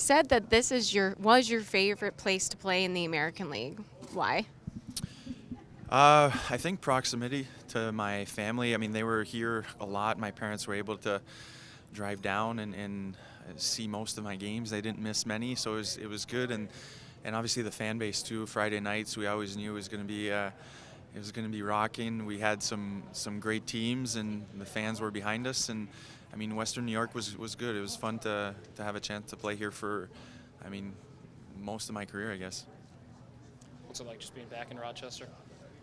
Said that this is your favorite place to play in the American League. Why? I think proximity to my family. I mean, they were here a lot. My parents were able to drive down and see most of my games. They didn't miss many, so it was good. And obviously the fan base too. Friday nights, we always knew it was going to be rocking. We had some great teams, and the fans were behind us. And I mean, Western New York was good. It was fun to have a chance to play here for, I mean, most of my career, I guess. What's it like just being back in Rochester?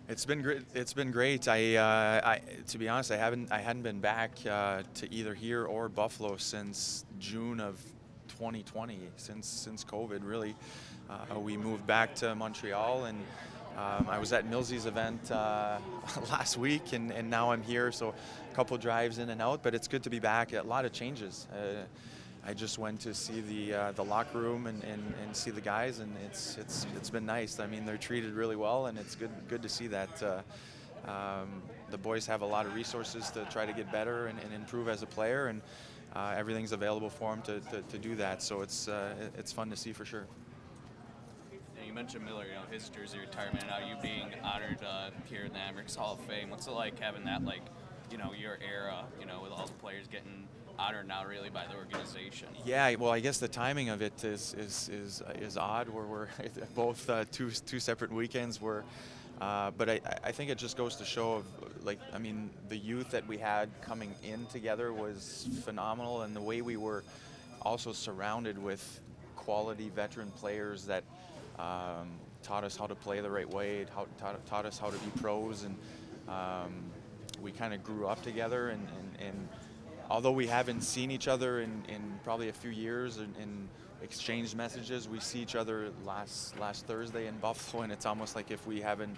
It's been great. It's been great. To be honest, I hadn't been back to either here or Buffalo since June of 2020, since COVID. Really, we moved back to Montreal, and I was at Millsy's event last week, and now I'm here. So, a couple drives in and out, but it's good to be back. A lot of changes. I just went to see the locker room and see the guys, and it's been nice. I mean, they're treated really well, and it's good to see that. The boys have a lot of resources to try to get better and improve as a player, and everything's available for them to do that. So it's fun to see for sure. Yeah, you mentioned Miller, his jersey retirement, and now you being honored here in the Amerks Hall of Fame. What's it like having that, your era, with all the players getting honored now really by the organization? Yeah, well, I guess the timing of it is odd. Where we're both two separate weekends. But I think it just goes to show the youth that we had coming in together was phenomenal, and the way we were also surrounded with quality veteran players that taught us how to play the right way, taught us how to be pros, and we kind of grew up together. And although we haven't seen each other in probably a few years and exchanged messages, we see each other last Thursday in Buffalo, and it's almost like if we haven't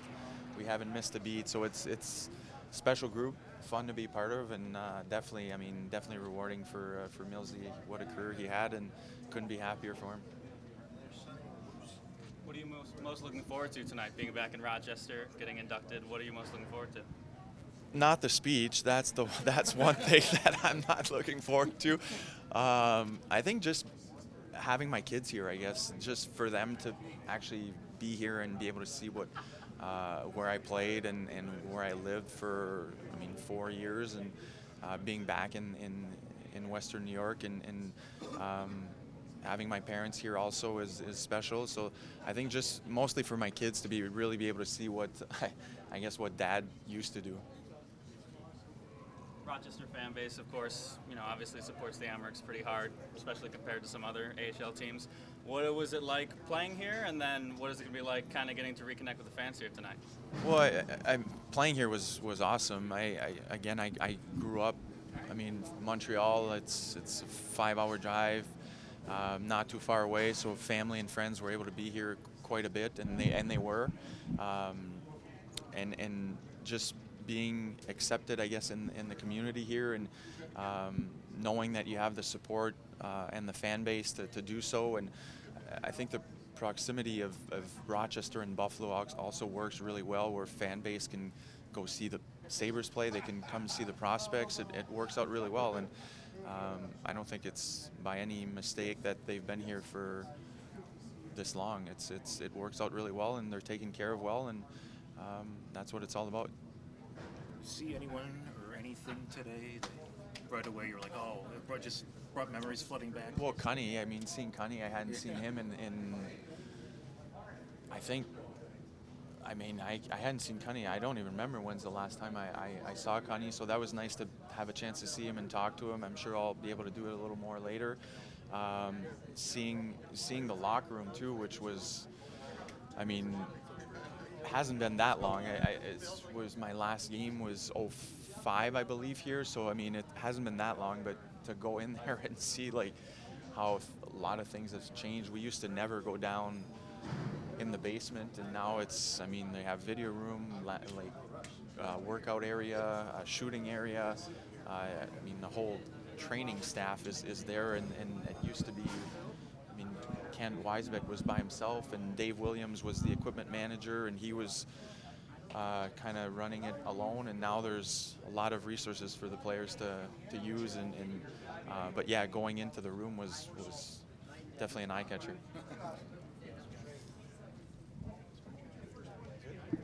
missed a beat. So it's a special group, fun to be part of, and definitely rewarding for Millsy. What a career he had, and couldn't be happier for him. What are you most looking forward to tonight, being back in Rochester, getting inducted? What are you most looking forward to? Not the speech. That's one thing that I'm not looking forward to. I think just having my kids here, I guess, just for them to actually be here and be able to see where I played and where I lived for 4 years, and being back in Western New York, and having my parents here also is special. So I think just mostly for my kids to really be able to see what I guess what Dad used to do. Rochester fan base, of course, obviously supports the Amerks pretty hard, especially compared to some other AHL teams. What was it like playing here, and then what is it going to be like kind of getting to reconnect with the fans here tonight? Well, playing here was awesome. I grew up, Montreal, it's a 5-hour drive, not too far away, so family and friends were able to be here quite a bit, and they were. And just being accepted, I guess, in the community here, and knowing that you have the support and the fan base to do so. And I think the proximity of Rochester and Buffalo also works really well, where fan base can go see the Sabres play, they can come see the prospects. It works out really well, and I don't think it's by any mistake that they've been here for this long. It works out really well, and they're taken care of well, and that's what it's all about. See anyone or anything today that right away you're like, oh, it just brought memories flooding back? Well, Cunny, seeing Cunny, I hadn't seen him in I think, I hadn't seen Cunny. I don't even remember when's the last time I saw Cunny, so that was nice to have a chance to see him and talk to him. I'm sure I'll be able to do it a little more later. Seeing the locker room too, which was, hasn't been that long. It was my last game was '05, I believe, here. So it hasn't been that long, but to go in there and see how a lot of things have changed. We used to never go down in the basement, and now it's they have video room, workout area, shooting area. The whole training staff is there, and it used to be. Ken Weisbeck was by himself, and Dave Williams was the equipment manager, and he was kind of running it alone. And now there's a lot of resources for the players to use. But yeah, going into the room was definitely an eye catcher.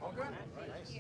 All good. Nice.